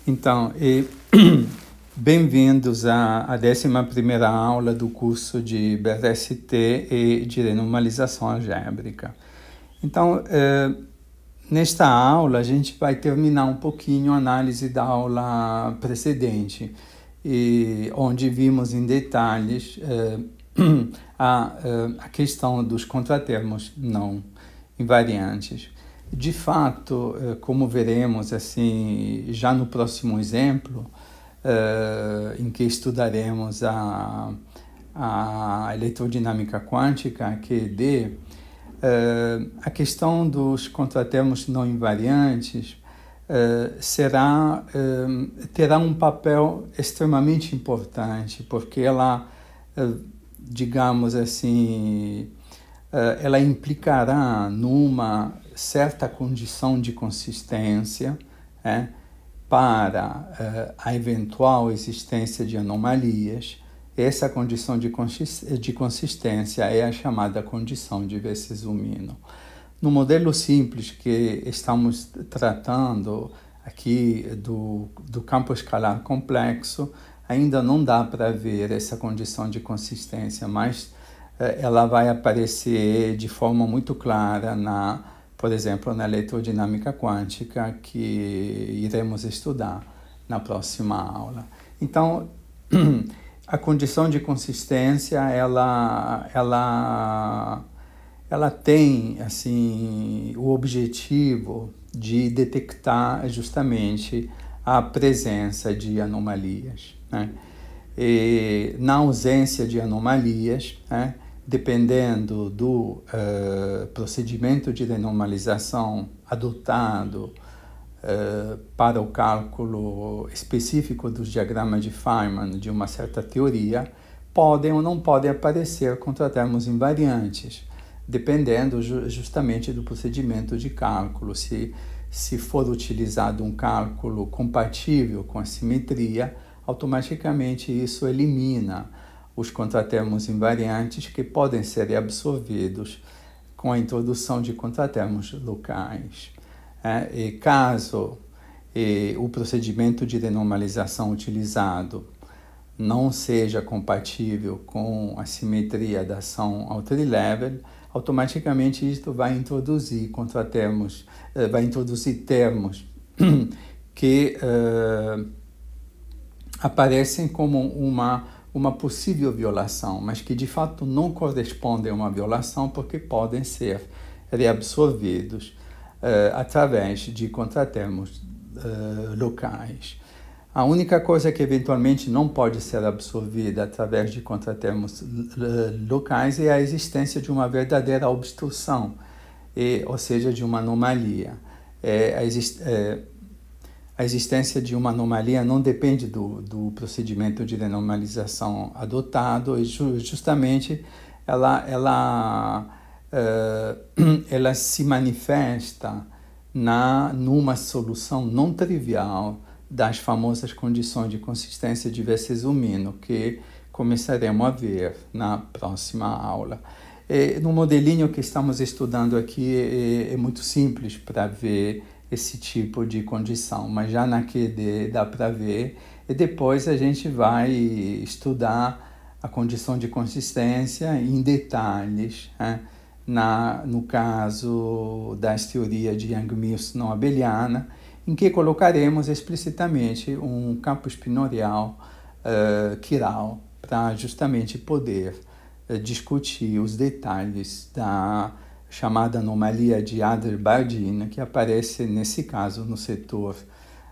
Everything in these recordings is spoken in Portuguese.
Então, bem-vindos à 11ª aula do curso de BRST e de renormalização algébrica. Então, nesta aula, a gente vai terminar um pouquinho a análise da aula precedente, onde vimos em detalhes a questão dos contratermos não invariantes. De fato, como veremos assim, já no próximo exemplo, em que estudaremos a eletrodinâmica quântica, QED, a questão dos contratermos não invariantes terá um papel extremamente importante, porque ela, digamos assim, ela implicará numa certa condição de consistência para a eventual existência de anomalias. Essa condição de consistência é a chamada condição de Wess-Zumino. No modelo simples que estamos tratando aqui do campo escalar complexo, ainda não dá para ver essa condição de consistência, mas ela vai aparecer de forma muito clara por exemplo, na eletrodinâmica quântica, que iremos estudar na próxima aula. Então, a condição de consistência, ela tem assim, o objetivo de detectar justamente a presença de anomalias, né? E, na ausência de anomalias, dependendo do procedimento de renormalização adotado para o cálculo específico dos diagramas de Feynman de uma certa teoria, podem ou não podem aparecer contratermos invariantes, dependendo justamente do procedimento de cálculo. Se for utilizado um cálculo compatível com a simetria, automaticamente isso elimina os contratermos invariantes que podem ser absorvidos com a introdução de contratermos locais. E caso o procedimento de renormalização utilizado não seja compatível com a simetria da ação ao trilevel, automaticamente isto vai introduzir contratermos, vai introduzir termos que aparecem como uma possível violação, mas que de fato não correspondem a uma violação porque podem ser reabsorvidos através de contratermos locais. A única coisa que eventualmente não pode ser absorvida através de contratermos locais é a existência de uma verdadeira obstrução, ou seja, de uma anomalia. A existência de uma anomalia não depende do procedimento de renormalização adotado, e justamente ela se manifesta numa solução não trivial das famosas condições de consistência de Wess-Zumino, que começaremos a ver na próxima aula. No modelinho que estamos estudando aqui é muito simples para ver esse tipo de condição, mas já na QED dá para ver, e depois a gente vai estudar a condição de consistência em detalhes, no caso das teorias de Yang-Mills não abeliana, em que colocaremos explicitamente um campo espinorial quiral para justamente poder discutir os detalhes da chamada anomalia de Adler-Bardeen, que aparece, nesse caso, no setor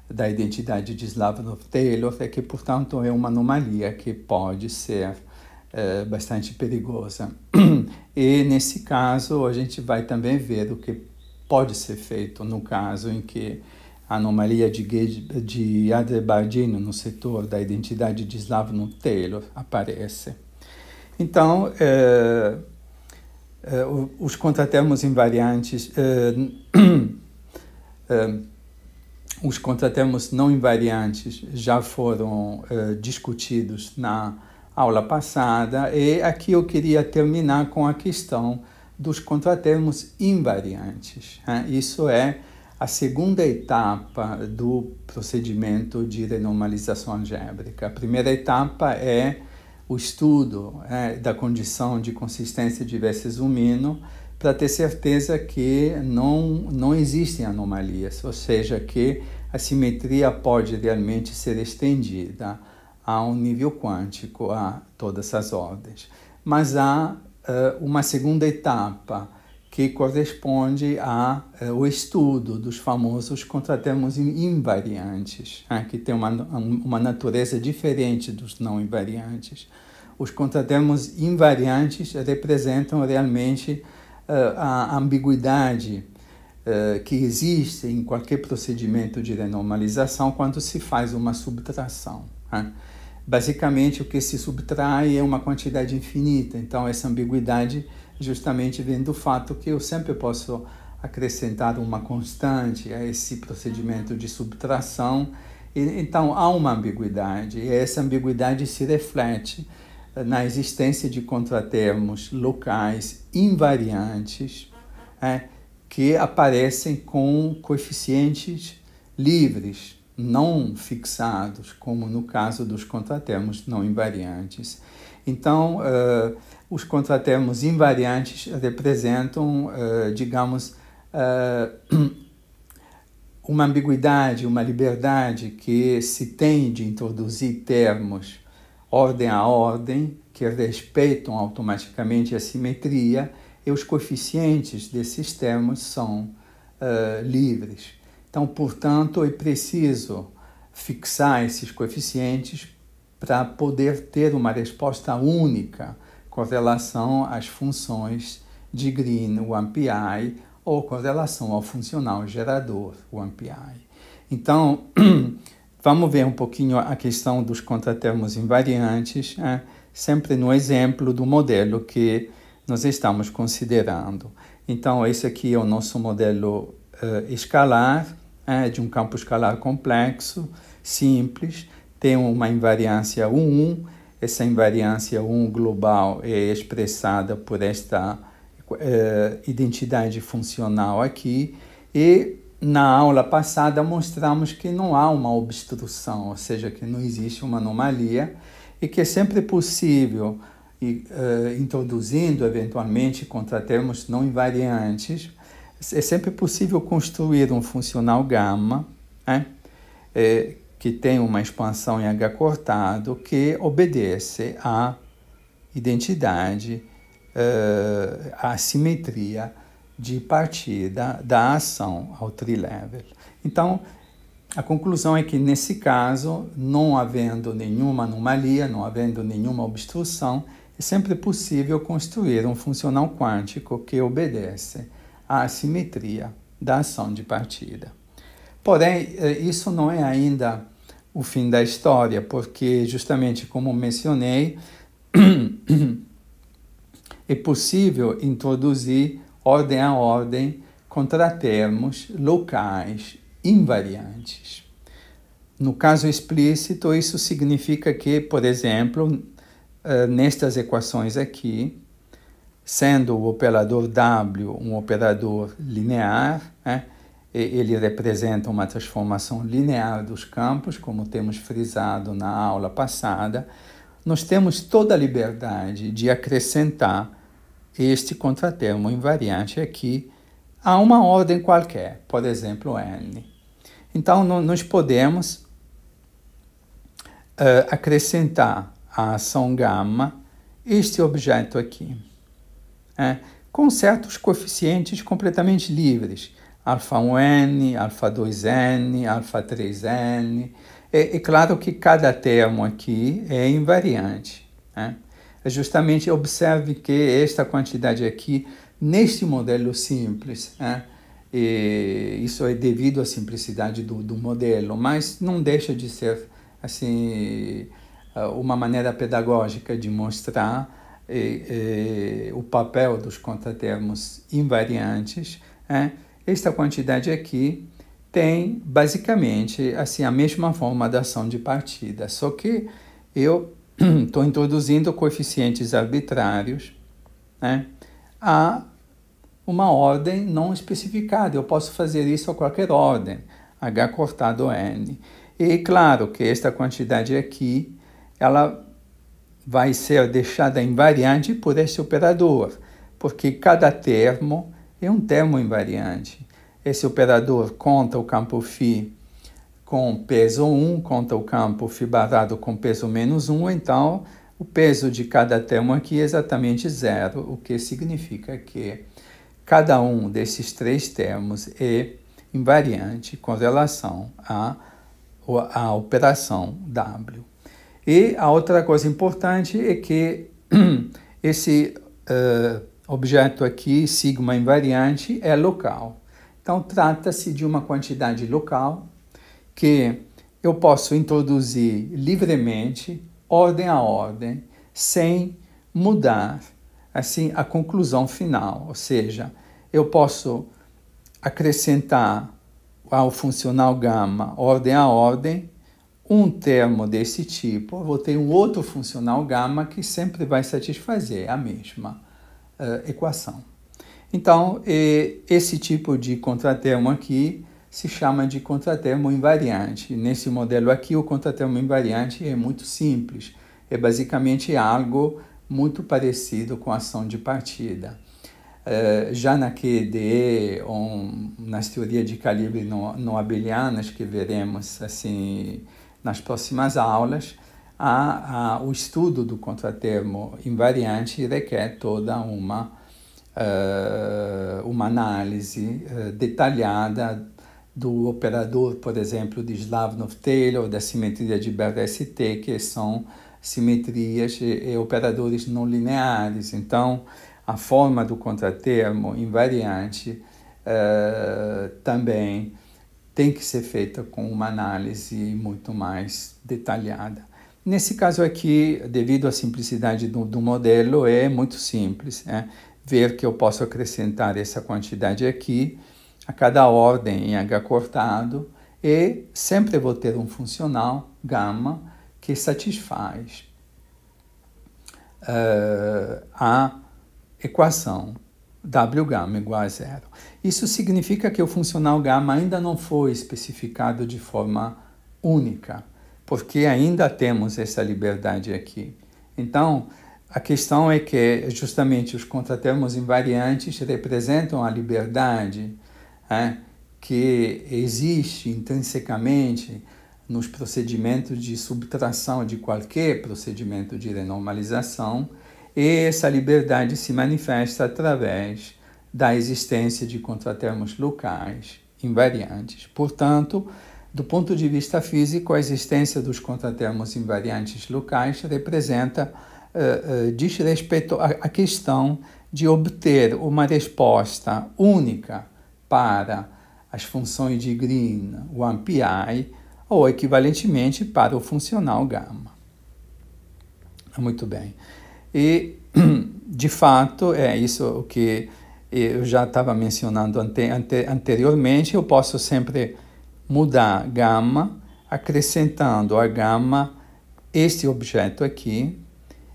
da identidade de Slavnov-Taylor, que, portanto, é uma anomalia que pode ser bastante perigosa. E, nesse caso, a gente vai também ver o que pode ser feito no caso em que a anomalia de Adler-Bardeen no setor da identidade de Slavnov-Taylor aparece. Então, os contratermos invariantes, os contratermos não invariantes já foram discutidos na aula passada, e aqui eu queria terminar com a questão dos contratermos invariantes. Isso é a segunda etapa do procedimento de renormalização algébrica. A primeira etapa é o estudo da condição de consistência de Wessels-Umino para ter certeza que não existem anomalias, ou seja, que a simetria pode realmente ser estendida a um nível quântico a todas as ordens. Mas há uma segunda etapa que corresponde ao estudo dos famosos contratermos invariantes, que tem uma natureza diferente dos não invariantes. Os contratermos invariantes representam realmente a ambiguidade que existe em qualquer procedimento de renormalização quando se faz uma subtração. Basicamente, o que se subtrai é uma quantidade infinita, então essa ambiguidade justamente vem do fato que eu sempre posso acrescentar uma constante a esse procedimento de subtração, então há uma ambiguidade, e essa ambiguidade se reflete na existência de contratermos locais invariantes que aparecem com coeficientes livres, não fixados, como no caso dos contratermos não invariantes. Então, os contratermos invariantes representam, digamos, uma ambiguidade, uma liberdade que se tem de introduzir termos ordem a ordem, que respeitam automaticamente a simetria, e os coeficientes desses termos são livres. Então, portanto, é preciso fixar esses coeficientes para poder ter uma resposta única com relação às funções de Green, o MPI, ou com relação ao funcional gerador, o MPI. Então, vamos ver um pouquinho a questão dos contratermos invariantes, sempre no exemplo do modelo que nós estamos considerando. Então, esse aqui é o nosso modelo escalar, de um campo escalar complexo, simples, tem uma invariância 1, essa invariância 1 global é expressada por esta identidade funcional aqui, e na aula passada mostramos que não há uma obstrução, ou seja, que não existe uma anomalia, e que é sempre possível, introduzindo eventualmente contratermos não invariantes, é sempre possível construir um funcional gama, que tem uma expansão em H cortado, que obedece à identidade, à simetria de partida da ação ao trilevel. Então, a conclusão é que, nesse caso, não havendo nenhuma anomalia, não havendo nenhuma obstrução, é sempre possível construir um funcional quântico que obedece à simetria da ação de partida. Porém, isso não é ainda o fim da história, porque, justamente como mencionei, é possível introduzir ordem a ordem contratermos locais invariantes. No caso explícito, isso significa que, por exemplo, nestas equações aqui, sendo o operador W um operador linear, ele representa uma transformação linear dos campos, como temos frisado na aula passada, nós temos toda a liberdade de acrescentar este contratermo invariante aqui a uma ordem qualquer, por exemplo, N. Então, nós podemos acrescentar à ação gama este objeto aqui, com certos coeficientes completamente livres, α1n, α2n, α3n. É claro que cada termo aqui é invariante. Justamente observe que esta quantidade aqui, neste modelo simples, isso é devido à simplicidade do modelo, mas não deixa de ser assim, uma maneira pedagógica de mostrar o papel dos contratermos invariantes. Esta quantidade aqui tem basicamente assim, a mesma forma da ação de partida, só que eu estou introduzindo coeficientes arbitrários a uma ordem não especificada. Eu posso fazer isso a qualquer ordem, H cortado N. E claro que esta quantidade aqui, ela vai ser deixada invariante por esse operador, porque cada termo é um termo invariante. Esse operador conta o campo φ com peso 1, conta o campo φ barrado com peso menos 1, então o peso de cada termo aqui é exatamente zero, o que significa que cada um desses três termos é invariante com relação à operação W. E a outra coisa importante é que esse objeto aqui, sigma invariante, é local. Então, trata-se de uma quantidade local que eu posso introduzir livremente, ordem a ordem, sem mudar assim, a conclusão final. Ou seja, eu posso acrescentar ao funcional gama, ordem a ordem, um termo desse tipo, eu vou ter um outro funcional gama que sempre vai satisfazer a mesma equação. Então, esse tipo de contratermo aqui se chama de contratermo invariante. Nesse modelo aqui, o contratermo invariante é muito simples. É basicamente algo muito parecido com a ação de partida. Já na QED, ou nas teorias de calibre não abelianas, que veremos assim nas próximas aulas, o estudo do contratermo invariante requer toda uma análise detalhada do operador, por exemplo, de Slavnov-Taylor, da simetria de BRST, que são simetrias e operadores não lineares. Então, a forma do contratermo invariante também tem que ser feita com uma análise muito mais detalhada. Nesse caso aqui, devido à simplicidade do modelo, é muito simples, ver que eu posso acrescentar essa quantidade aqui a cada ordem em H cortado e sempre vou ter um funcional gama que satisfaz a equação W gama igual a zero. Isso significa que o funcional gama ainda não foi especificado de forma única, porque ainda temos essa liberdade aqui. Então, a questão é que justamente os contratermos invariantes representam a liberdade que existe intrinsecamente nos procedimentos de subtração de qualquer procedimento de renormalização, e essa liberdade se manifesta através da existência de contratermos locais invariantes. Portanto, do ponto de vista físico, a existência dos contratermos invariantes locais representa, diz respeito à questão de obter uma resposta única para as funções de Green, o AMPI, ou equivalentemente para o funcional gama. Muito bem. E, de fato, é isso o que eu já estava mencionando anteriormente. Eu posso sempre mudar gama, acrescentando a gama este objeto aqui,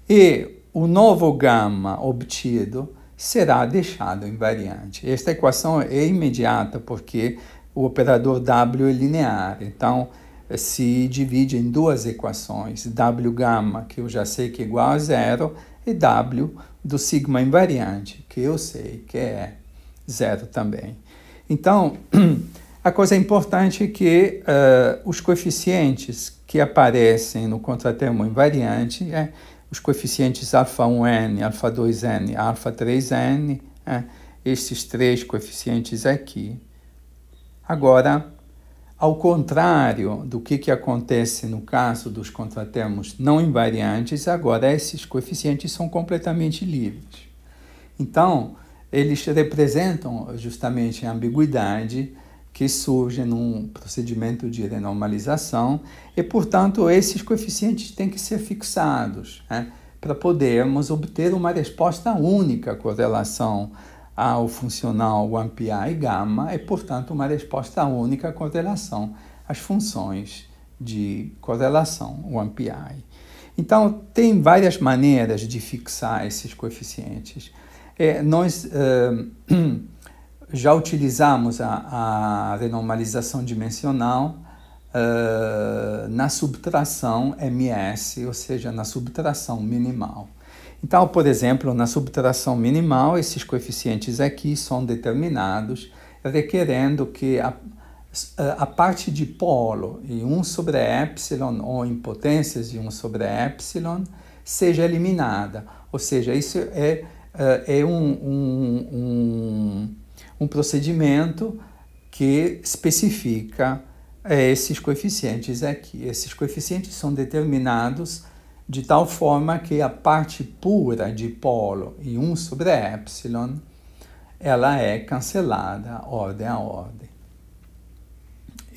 e o novo gama obtido será deixado invariante. Esta equação é imediata porque o operador W é linear, então se divide em duas equações, W gama, que eu já sei que é igual a zero, e W do sigma invariante, que eu sei que é zero também. Então, a coisa importante é que os coeficientes que aparecem no contratermo invariante, os coeficientes α1n, α2n, α3n, esses três coeficientes aqui. Agora, ao contrário do que acontece no caso dos contratermos não invariantes, agora esses coeficientes são completamente livres. Então, eles representam justamente a ambiguidade que surge num procedimento de renormalização e, portanto, esses coeficientes têm que ser fixados para podermos obter uma resposta única com relação ao funcional AMPI e gama e, portanto, uma resposta única com relação às funções de correlação, o AMPI. Então, tem várias maneiras de fixar esses coeficientes. Nós já utilizamos a renormalização dimensional na subtração MS, ou seja, na subtração minimal. Então, por exemplo, na subtração minimal, esses coeficientes aqui são determinados, requerendo que a parte de polo em 1 sobre epsilon ou em potências de 1 sobre epsilon seja eliminada. Ou seja, isso é um procedimento que especifica esses coeficientes aqui. Esses coeficientes são determinados de tal forma que a parte pura de polo em 1 sobre epsilon, ela é cancelada ordem a ordem.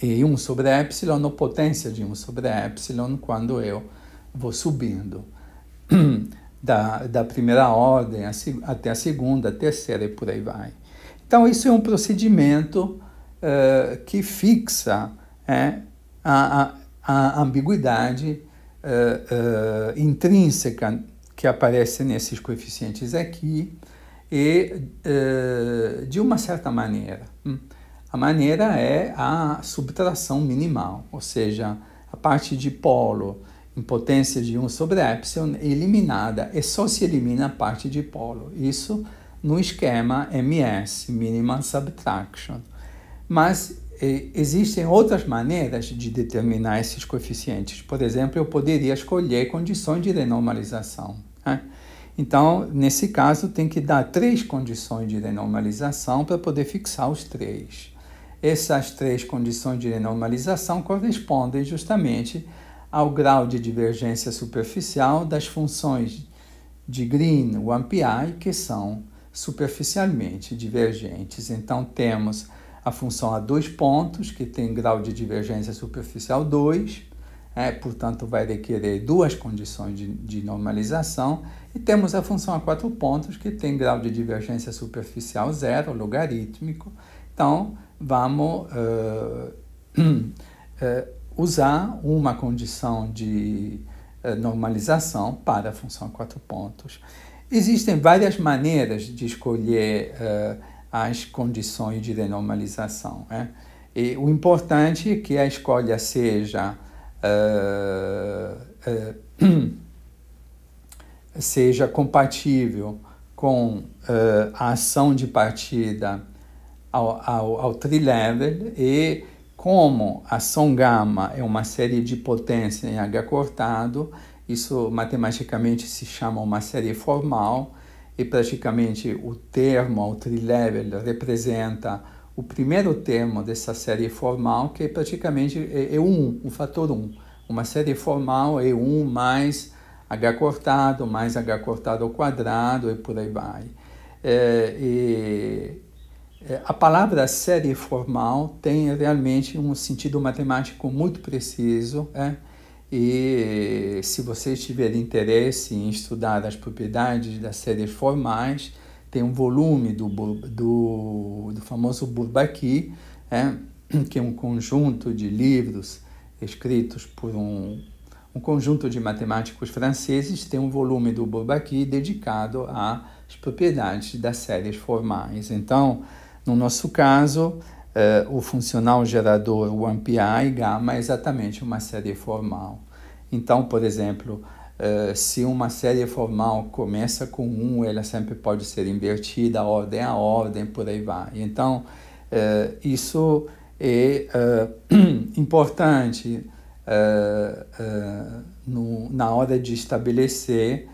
E 1 sobre epsilon, ou potência de 1 sobre epsilon, quando eu vou subindo da primeira ordem até a segunda, a terceira e por aí vai. Então, isso é um procedimento que fixa a ambiguidade intrínseca que aparece nesses coeficientes aqui e de uma certa maneira. A maneira é a subtração minimal, ou seja, a parte de polo em potência de 1 sobre epsilon é eliminada e só se elimina a parte de polo. Isso no esquema MS, Minimal Subtraction. Mas existem outras maneiras de determinar esses coeficientes. Por exemplo, eu poderia escolher condições de renormalização. Então, nesse caso, tem que dar 3 condições de renormalização para poder fixar os 3. Essas 3 condições de renormalização correspondem justamente ao grau de divergência superficial das funções de Green, o MPI, que são superficialmente divergentes. Então, temos a função a 2 pontos, que tem grau de divergência superficial 2, portanto, vai requerer 2 condições de normalização, e temos a função a 4 pontos, que tem grau de divergência superficial 0, logarítmico. Então, vamos usar uma condição de normalização para a função a 4 pontos. Existem várias maneiras de escolher as condições de renormalização. E o importante é que a escolha seja compatível com a ação de partida ao trilevel, e como a ação gama é uma série de potência em H cortado, isso matematicamente se chama uma série formal, e praticamente o termo ao trilevel representa o primeiro termo dessa série formal, que praticamente é 1, o fator 1. Uma série formal é 1 mais H cortado ao quadrado e por aí vai. A palavra série formal tem realmente um sentido matemático muito preciso, e se vocês tiverem interesse em estudar as propriedades das séries formais, tem um volume do famoso Bourbaki, que é um conjunto de livros escritos por um conjunto de matemáticos franceses, tem um volume do Bourbaki dedicado às propriedades das séries formais. Então, no nosso caso, o funcional gerador, o MPI gama, é exatamente uma série formal. Então, por exemplo, se uma série formal começa com 1, ela sempre pode ser invertida, ordem a ordem, por aí vai. Então, isso é importante na hora de estabelecer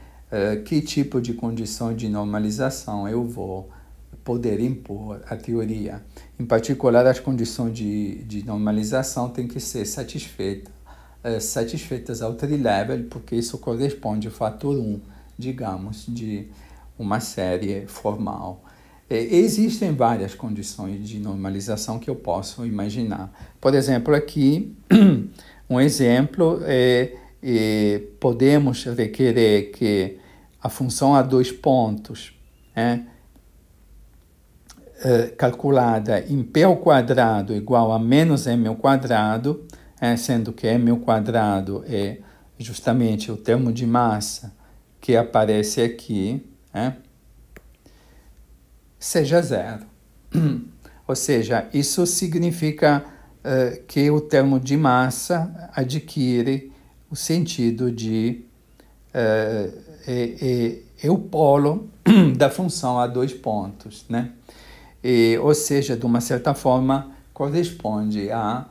que tipo de condição de normalização eu vou poder impor à teoria. Em particular, as condições de normalização têm que ser satisfeitas ao trilevel, porque isso corresponde ao fator 1, digamos, de uma série formal. Existem várias condições de normalização que eu posso imaginar. Por exemplo, aqui, um exemplo podemos requerer que a função a 2 pontos calculada em P ao quadrado igual a menos M ao quadrado, sendo que M ao quadrado é justamente o termo de massa que aparece aqui, seja zero. Ou seja, isso significa que o termo de massa adquire o sentido de o polo da função a dois pontos, né? Ou seja, de uma certa forma, corresponde à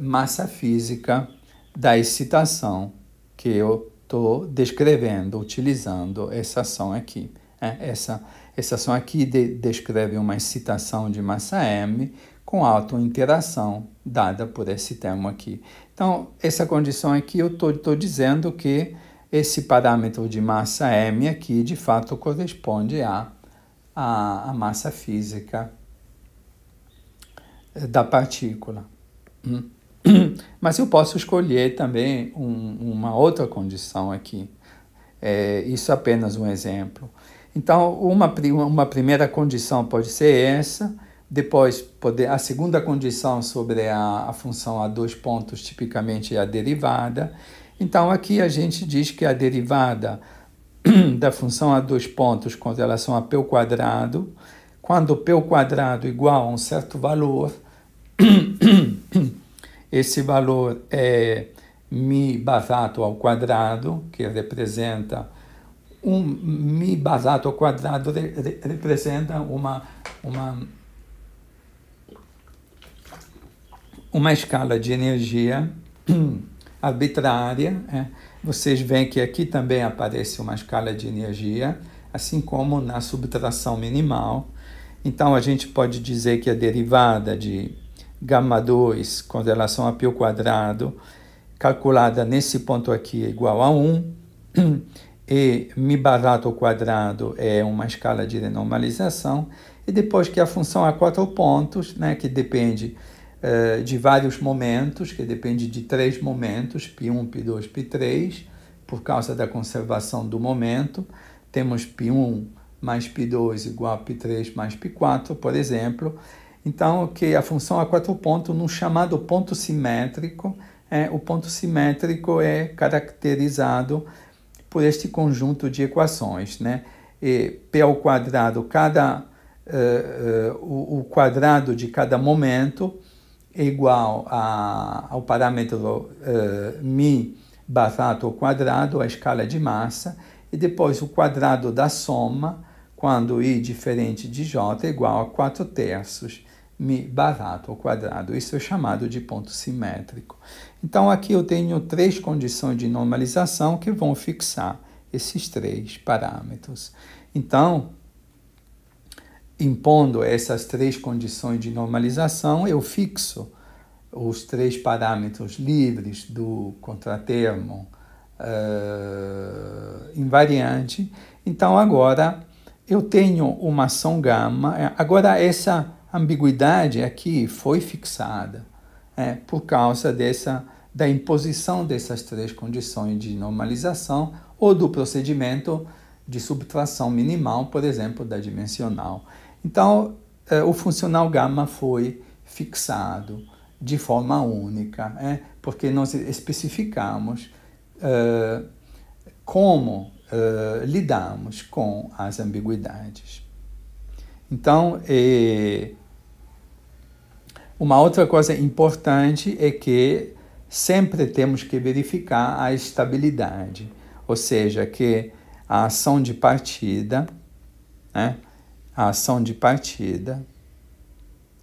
massa física da excitação que eu estou descrevendo, utilizando essa ação aqui. Essa ação aqui descreve uma excitação de massa m com autointeração dada por esse termo aqui. Então, essa condição aqui eu estou dizendo que esse parâmetro de massa m aqui, de fato, corresponde à massa física da partícula. Mas eu posso escolher também uma outra condição aqui. Isso é apenas um exemplo. Então, uma primeira condição pode ser essa, depois a segunda condição sobre a função a dois pontos, tipicamente é a derivada. Então, aqui a gente diz que a derivada da função a dois pontos com relação a p ao quadrado, quando p ao quadrado igual a um certo valor, esse valor é mi barato ao quadrado, que representa mi barato ao quadrado representa uma escala de energia arbitrária. Vocês veem que aqui também aparece uma escala de energia, assim como na subtração minimal. Então, a gente pode dizer que a derivada de γ2 com relação a π ao quadrado, calculada nesse ponto aqui, é igual a 1, e mi barato ao quadrado é uma escala de renormalização, e depois que a função a quatro pontos, né, que depende de vários momentos, que depende de três momentos, π1, π2, π3, por causa da conservação do momento. Temos π1 mais π2 igual a π3 mais π4, por exemplo. Então, que a função a quatro pontos, no chamado ponto simétrico, o ponto simétrico é caracterizado por este conjunto de equações, né? P ao quadrado, o quadrado de cada momento é igual ao parâmetro mi barato ao quadrado, a escala de massa, e depois o quadrado da soma, quando i diferente de j é igual a 4/3 mi barato ao quadrado. Isso é chamado de ponto simétrico. Então, aqui eu tenho três condições de normalização que vão fixar esses três parâmetros. Então, impondo essas três condições de normalização, eu fixo os três parâmetros livres do contratermo invariante. Então, agora eu tenho uma ação gama. Agora, essa ambiguidade aqui foi fixada por causa da imposição dessas três condições de normalização ou do procedimento de subtração minimal, por exemplo, da dimensional. Então, o funcional gama foi fixado de forma única, porque nós especificamos como lidamos com as ambiguidades. Então, uma outra coisa importante é que sempre temos que verificar a estabilidade, ou seja, que a ação de partida,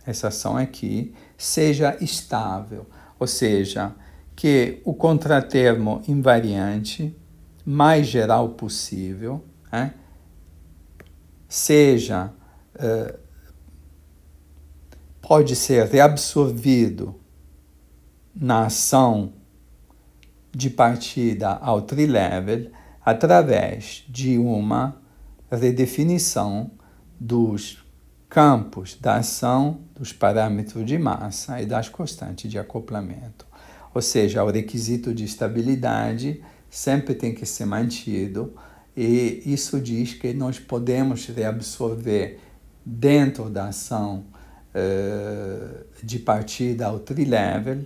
essa ação aqui, seja estável, ou seja, que o contratermo invariante mais geral possível pode ser reabsorvido na ação de partida ao trilevel através de uma redefinição dos campos da ação, dos parâmetros de massa e das constantes de acoplamento. Ou seja, o requisito de estabilidade sempre tem que ser mantido, e isso diz que nós podemos reabsorver dentro da ação de partida ao trilevel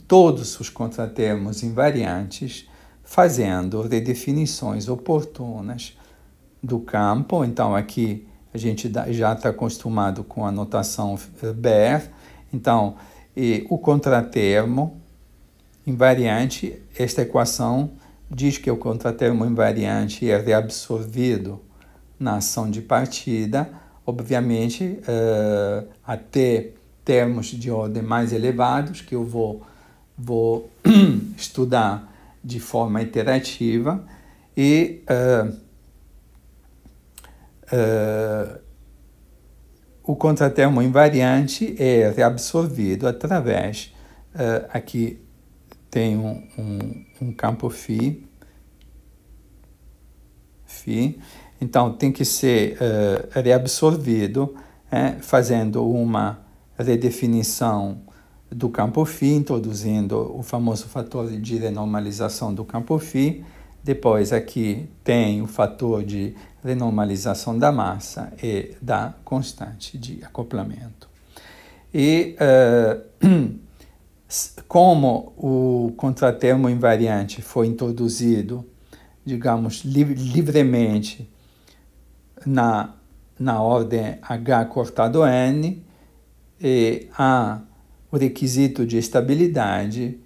todos os contratermos invariantes, fazendo redefinições oportunas do campo. Então, aqui a gente já está acostumado com a notação Baire. Então, o contratermo invariante, esta equação diz que o contratermo invariante é reabsorvido na ação de partida, obviamente, até termos de ordem mais elevados, que eu vou estudar de forma iterativa, e o contratermo invariante é reabsorvido através, aqui tem um campo φ, então tem que ser reabsorvido, fazendo uma redefinição do campo φ, introduzindo o famoso fator de renormalização do campo φ. Depois aqui tem o fator de renormalização da massa e da constante de acoplamento. E como o contratermo invariante foi introduzido, digamos, livremente na ordem H cortado N, e o requisito de estabilidade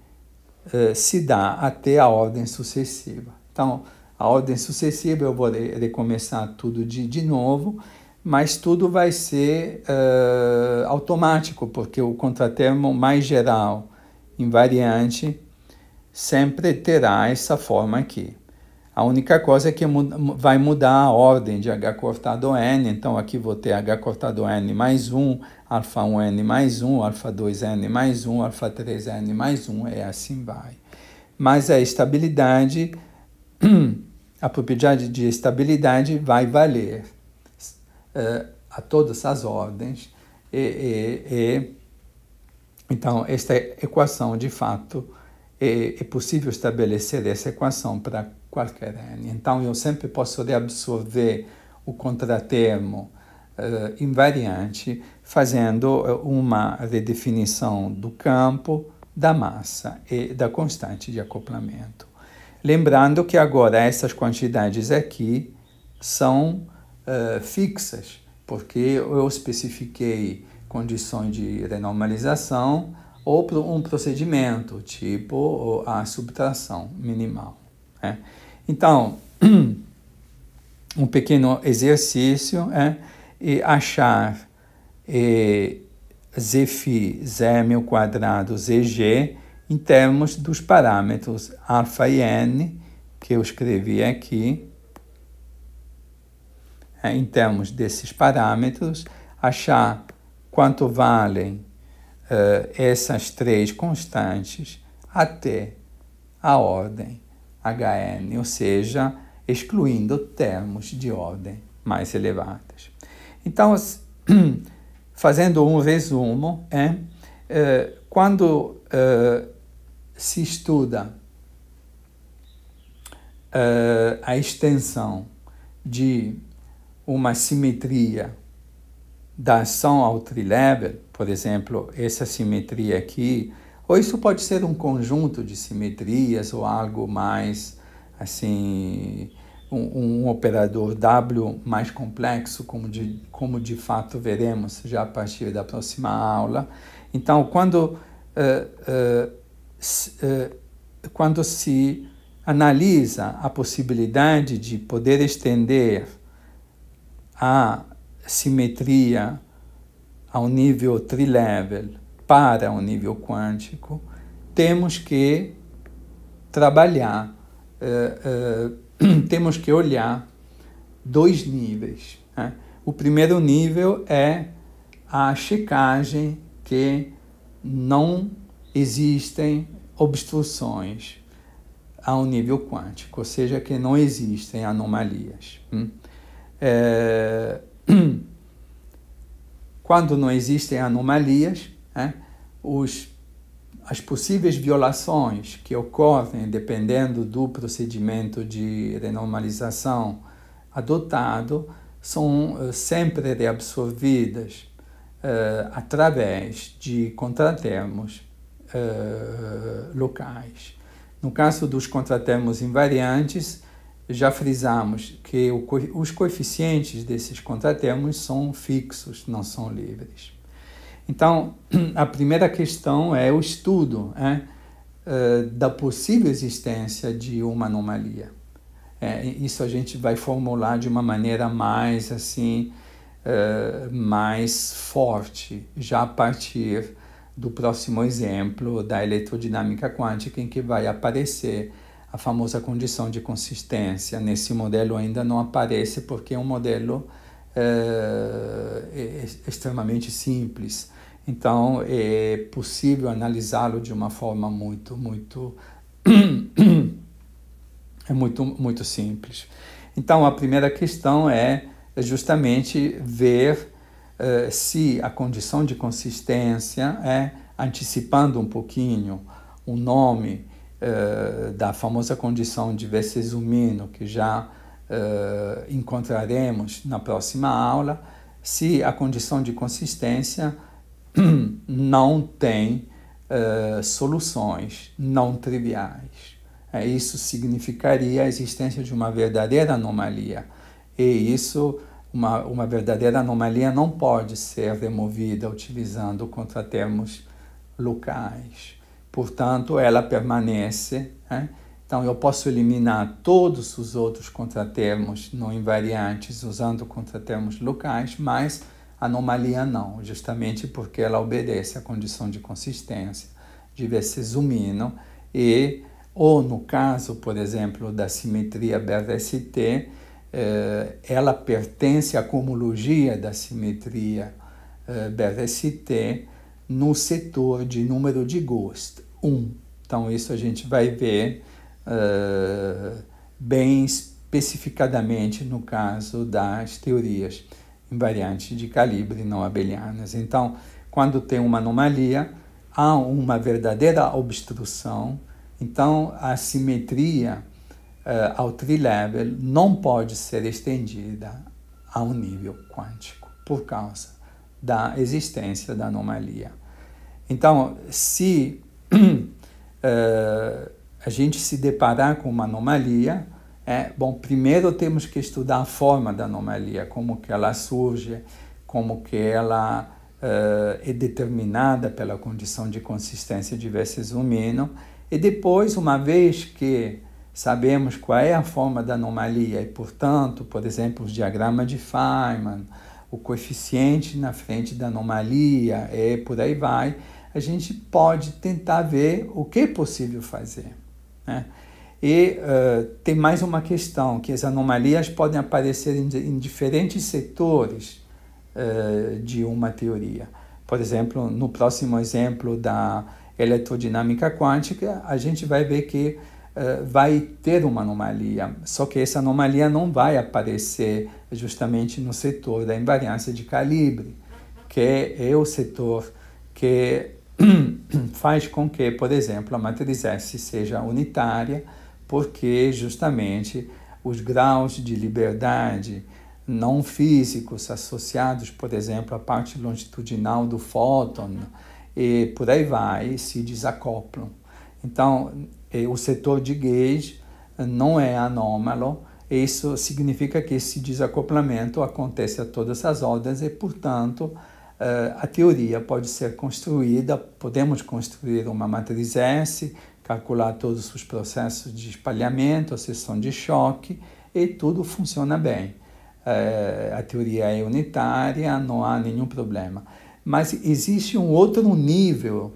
se dá até a ordem sucessiva. Então, a ordem sucessiva eu vou recomeçar tudo de novo, mas tudo vai ser automático, porque o contratermo mais geral invariante sempre terá essa forma aqui. A única coisa é que vai mudar a ordem de H cortado N, então aqui vou ter H cortado N mais 1, alfa 1N mais 1, alfa 2N mais 1, alfa 3N mais 1, e assim vai. Mas a estabilidade, a propriedade de estabilidade vai valer a todas as ordens, então esta equação, de fato, é possível estabelecer essa equação para qualquer N. Então eu sempre posso reabsorver o contratermo invariante fazendo uma redefinição do campo, da massa e da constante de acoplamento. Lembrando que agora essas quantidades aqui são fixas, porque eu especifiquei condições de renormalização ou um procedimento, tipo a subtração minimal. Então, um pequeno exercício é achar Zφ, Zm quadrado, Zg, em termos dos parâmetros alfa e n, que eu escrevi aqui. Em termos desses parâmetros, achar quanto valem essas três constantes até a ordem Hn, ou seja, excluindo termos de ordem mais elevadas. Então, fazendo um resumo, quando se estuda a extensão de uma simetria da ação ao trilevel, por exemplo, essa simetria aqui, ou isso pode ser um conjunto de simetrias ou algo mais, assim, um operador W mais complexo, como de fato veremos já a partir da próxima aula. Então, quando se analisa a possibilidade de poder estender a simetria ao nível trilevel para o nível quântico, temos que trabalhar, temos que olhar dois níveis. O primeiro nível é a checagem que não existem obstruções ao nível quântico, ou seja, que não existem anomalias. Quando não existem anomalias, as possíveis violações que ocorrem dependendo do procedimento de renormalização adotado são sempre reabsorvidas através de contratermos locais. No caso dos contratermos invariantes, já frisamos que os coeficientes desses contratermos são fixos, não são livres. Então, a primeira questão é o estudo da possível existência de uma anomalia. Isso a gente vai formular de uma maneira mais assim, mais forte, já a partir do próximo exemplo da eletrodinâmica quântica, em que vai aparecer a famosa condição de consistência. Nesse modelo ainda não aparece, porque é um modelo extremamente simples. Então, é possível analisá-lo de uma forma muito simples. Então, a primeira questão é justamente ver se a condição de consistência, antecipando um pouquinho o nome da famosa condição de Wessels-Zumino, que já encontraremos na próxima aula, se a condição de consistência não tem soluções não triviais. Isso significaria a existência de uma verdadeira anomalia. E isso, uma verdadeira anomalia não pode ser removida utilizando contratermos locais. Portanto, ela permanece. Então, eu posso eliminar todos os outros contratermos não invariantes usando contratermos locais, mas a anomalia não, justamente porque ela obedece à condição de consistência de Wessels-Zumino ou no caso, por exemplo, da simetria BRST, ela pertence à cohomologia da simetria BRST no setor de número de Ghost, 1. Então, isso a gente vai ver bem especificadamente no caso das teorias invariantes de calibre não abelianas. Então, quando tem uma anomalia, há uma verdadeira obstrução. Então, a simetria ao tri-level não pode ser estendida a um nível quântico por causa da existência da anomalia. Então, se a gente se deparar com uma anomalia, primeiro temos que estudar a forma da anomalia, como que ela surge, como que ela é determinada pela condição de consistência de Wessels-Zumino, e depois, uma vez que sabemos qual é a forma da anomalia e, portanto, por exemplo, os diagramas de Feynman, o coeficiente na frente da anomalia e por aí vai, a gente pode tentar ver o que é possível fazer. E tem mais uma questão, que as anomalias podem aparecer em diferentes setores de uma teoria. Por exemplo, no próximo exemplo da eletrodinâmica quântica, a gente vai ver que vai ter uma anomalia, só que essa anomalia não vai aparecer justamente no setor da invariância de calibre, que é o setor que faz com que, por exemplo, a matriz S seja unitária, porque justamente os graus de liberdade não físicos associados, por exemplo, à parte longitudinal do fóton e por aí vai, se desacoplam. Então, o setor de gauge não é anômalo. Isso significa que esse desacoplamento acontece a todas as ordens e, portanto, a teoria pode ser construída, podemos construir uma matriz S, calcular todos os processos de espalhamento, a seção de choque, e tudo funciona bem. A teoria é unitária, não há nenhum problema. Mas existe um outro nível,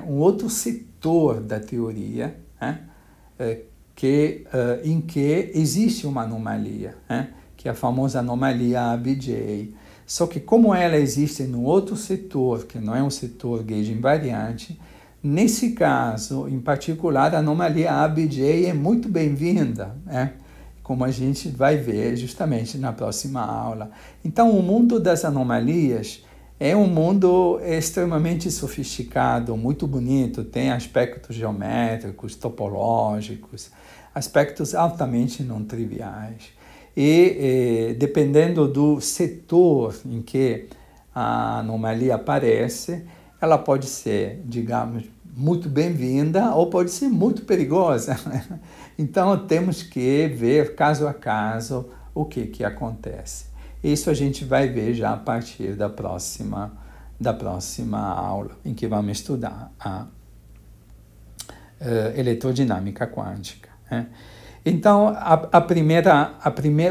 um outro setor da teoria, em que existe uma anomalia, que é a famosa anomalia ABJ. Só que como ela existe no outro setor, que não é um setor gauge invariante, nesse caso, em particular, a anomalia ABJ é muito bem-vinda, como a gente vai ver justamente na próxima aula. Então, o mundo das anomalias é um mundo extremamente sofisticado, muito bonito, tem aspectos geométricos, topológicos, aspectos altamente não triviais. E dependendo do setor em que a anomalia aparece, ela pode ser, digamos, muito bem-vinda ou pode ser muito perigosa. Então, temos que ver caso a caso o que acontece. Isso a gente vai ver já a partir da próxima aula, em que vamos estudar a eletrodinâmica quântica. Né? Então,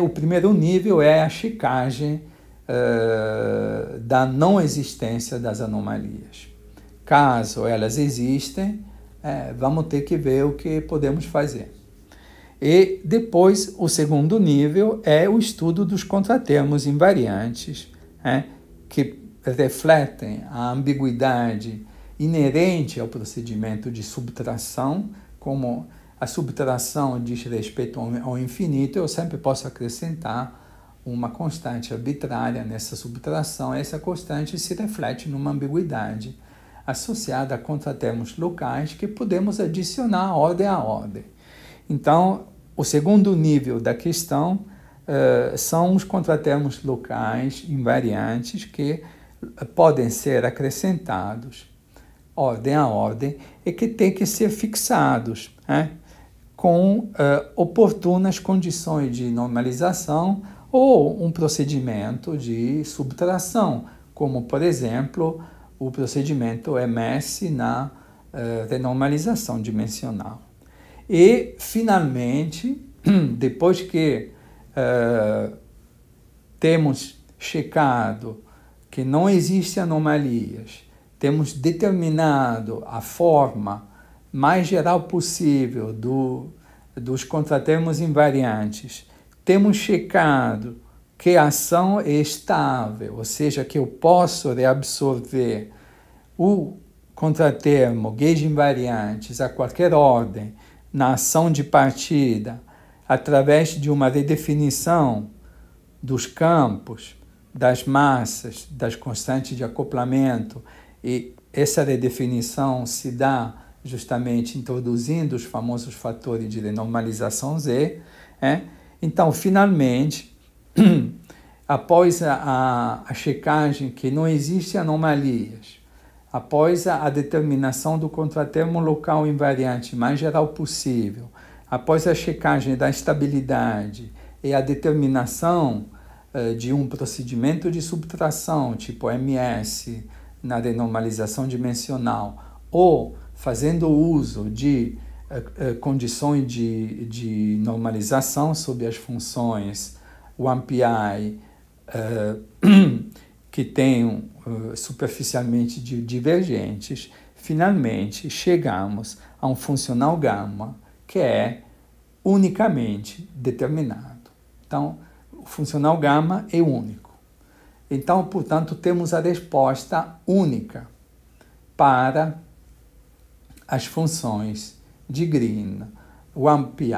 o primeiro nível é a checagem da não existência das anomalias. Caso elas existem, vamos ter que ver o que podemos fazer. E depois, o segundo nível é o estudo dos contratermos invariantes, que refletem a ambiguidade inerente ao procedimento de subtração, como a subtração diz respeito ao infinito, eu sempre posso acrescentar uma constante arbitrária nessa subtração. Essa constante se reflete numa ambiguidade associada a contratermos locais que podemos adicionar ordem a ordem. Então, o segundo nível da questão são os contratermos locais invariantes que podem ser acrescentados ordem a ordem e que têm que ser fixados com oportunas condições de normalização ou um procedimento de subtração, como, por exemplo, o procedimento MS na renormalização dimensional. E, finalmente, depois que temos checado que não existem anomalias, temos determinado a forma mais geral possível dos contratermos invariantes, temos checado que a ação é estável, ou seja, que eu posso reabsorver o contratermo gauge invariantes a qualquer ordem na ação de partida, através de uma redefinição dos campos, das massas, das constantes de acoplamento, e essa redefinição se dá justamente introduzindo os famosos fatores de renormalização Z. Então, finalmente, após a checagem que não existem anomalias, após a determinação do contratermo local invariante mais geral possível, após a checagem da estabilidade e a determinação de um procedimento de subtração, tipo MS, na renormalização dimensional, ou fazendo uso de condições de normalização sob as funções 1πi, que tenham superficialmente divergentes, finalmente chegamos a um funcional gama que é unicamente determinado. Então, o funcional gama é único. Então, portanto, temos a resposta única para as funções de Green 1πi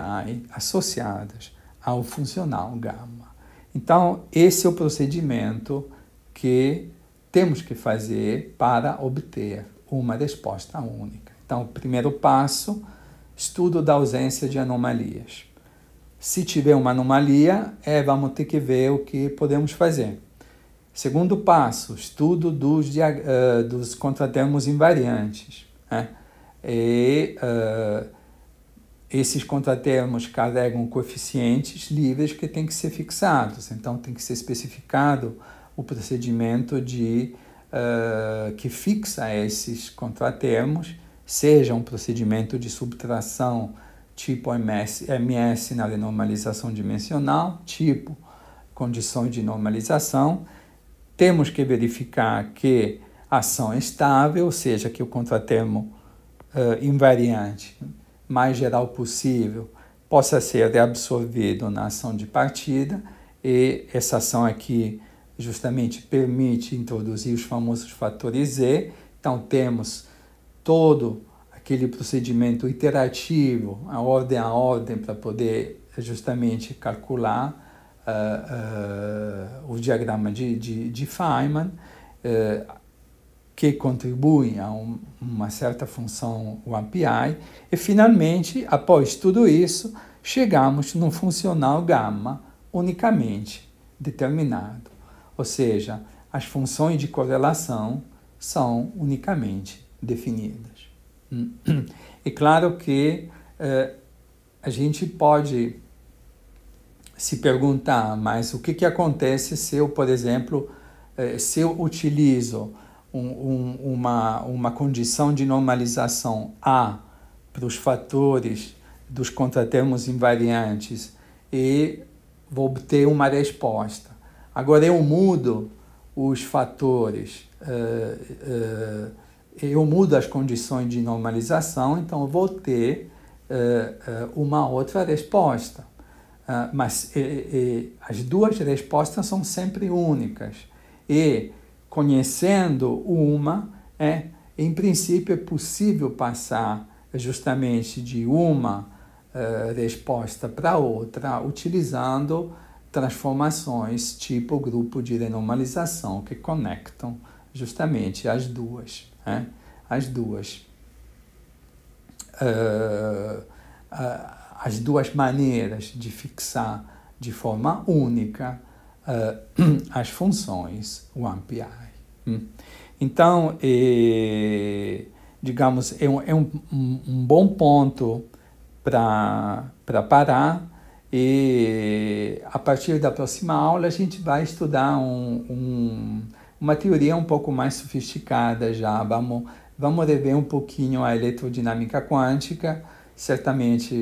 associadas ao funcional gama. Então, esse é o procedimento que temos que fazer para obter uma resposta única. Então, o primeiro passo, estudo da ausência de anomalias. Se tiver uma anomalia, vamos ter que ver o que podemos fazer. Segundo passo, estudo dos contratermos invariantes. Esses contratermos carregam coeficientes livres que têm que ser fixados. Então, tem que ser especificado o procedimento que fixa esses contratermos, seja um procedimento de subtração tipo MS na renormalização dimensional, tipo condições de normalização. Temos que verificar que a ação é estável, ou seja, que o contratermo invariante mais geral possível possa ser reabsorvido na ação de partida, e essa ação aqui justamente permite introduzir os famosos fatores Z. Então, temos todo aquele procedimento iterativo, a ordem, para poder justamente calcular o diagrama de Feynman, que contribui a uma certa função 1πi, e finalmente, após tudo isso, chegamos num funcional gama unicamente determinado, ou seja, as funções de correlação são unicamente definidas. É claro que a gente pode se perguntar, mas o que acontece se eu, por exemplo, se eu utilizo uma condição de normalização A para os fatores dos contratermos invariantes e vou obter uma resposta. Agora eu mudo os fatores, eu mudo as condições de normalização, então eu vou ter uma outra resposta. Mas as duas respostas são sempre únicas. E conhecendo uma, em princípio é possível passar justamente de uma resposta para outra utilizando transformações tipo grupo de renormalização que conectam justamente as duas. As duas maneiras de fixar de forma única as funções OnePI. Então, digamos, é um bom ponto para parar, e a partir da próxima aula a gente vai estudar uma teoria um pouco mais sofisticada já. Vamos rever um pouquinho a eletrodinâmica quântica. Certamente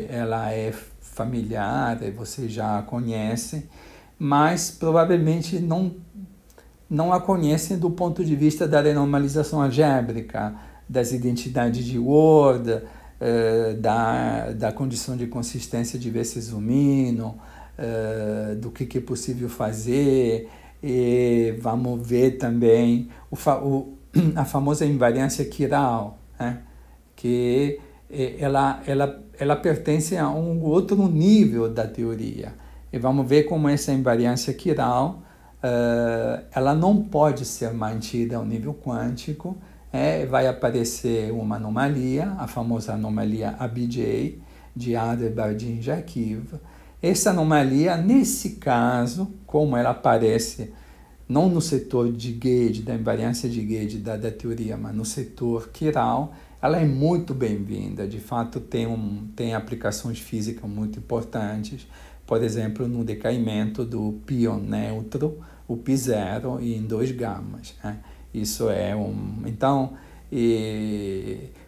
ela é familiar, você já a conhece, mas provavelmente não a conhecem do ponto de vista da renormalização algébrica, das identidades de Word, da condição de consistência de Wessels-Zumino, do que é possível fazer, e vamos ver também a famosa invariância quiral, que ela pertence a um outro nível da teoria. E vamos ver como essa invariância quiral ela não pode ser mantida ao nível quântico. Vai aparecer uma anomalia, a famosa anomalia ABJ, de Adler-Bardeen-Jakiv. Essa anomalia, nesse caso, como ela aparece não no setor de Gauge, da invariância de Gauge da teoria, mas no setor quiral, ela é muito bem-vinda. De fato, tem aplicações físicas muito importantes, por exemplo, no decaimento do pion neutro, o π0, em 2 gamas. Isso é Então,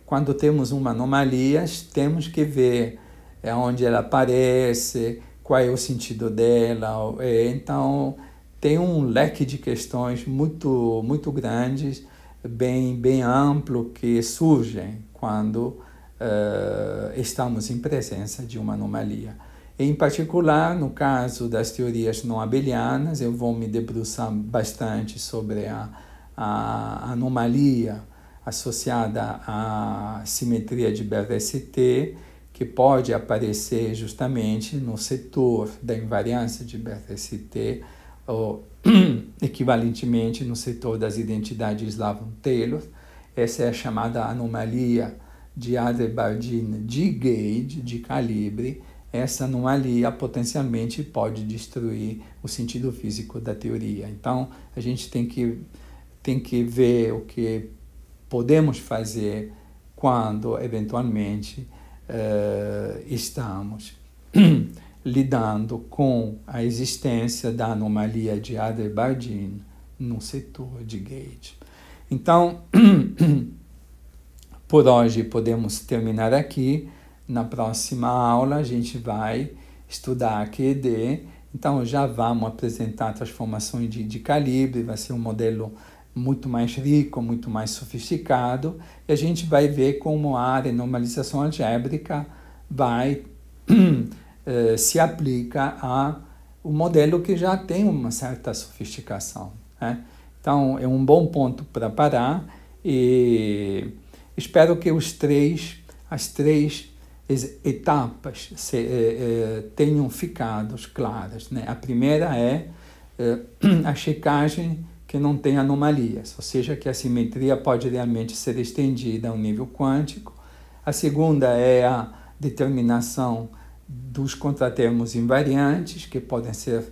quando temos uma anomalia, temos que ver onde ela aparece, qual é o sentido dela. Então, tem um leque de questões muito, muito grandes, bem amplo, que surgem quando estamos em presença de uma anomalia. Em particular, no caso das teorias não abelianas, eu vou me debruçar bastante sobre a anomalia associada à simetria de BRST, que pode aparecer justamente no setor da invariância de BRST, ou equivalentemente no setor das identidades Slavon-Taylor. Essa é a chamada anomalia de Adler-Bardeen de Gauge, de calibre. Essa anomalia potencialmente pode destruir o sentido físico da teoria. Então, a gente tem que ver o que podemos fazer quando, eventualmente, estamos lidando com a existência da anomalia de Adler-Bardeen no setor de Gauge. Então, por hoje podemos terminar aqui. Na próxima aula a gente vai estudar a QED. Então já vamos apresentar transformações de calibre, vai ser um modelo muito mais rico, muito mais sofisticado, e a gente vai ver como a renormalização algébrica vai se aplica ao modelo que já tem uma certa sofisticação. Então é um bom ponto para parar, e espero que as três etapas tenham ficado claras. A primeira é a checagem que não tem anomalias, ou seja, que a simetria pode realmente ser estendida ao nível quântico. A segunda é a determinação dos contratermos invariantes, que podem ser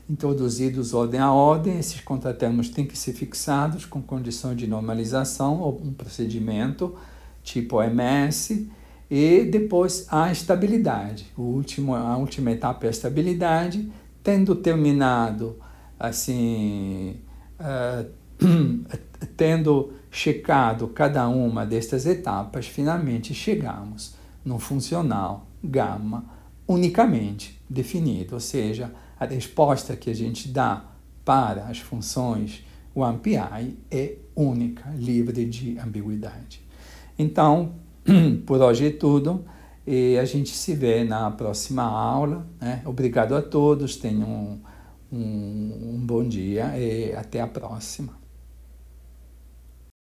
Introduzidos ordem a ordem, esses contratermos têm que ser fixados com condição de normalização ou um procedimento tipo OMS, e depois a estabilidade. A última etapa é a estabilidade, tendo terminado, assim, tendo checado cada uma destas etapas, finalmente chegamos no funcional gama unicamente definido, ou seja, a resposta que a gente dá para as funções OnePI é única, livre de ambiguidade. Então, por hoje é tudo, e a gente se vê na próxima aula, né? Obrigado a todos, tenham um bom dia e até a próxima.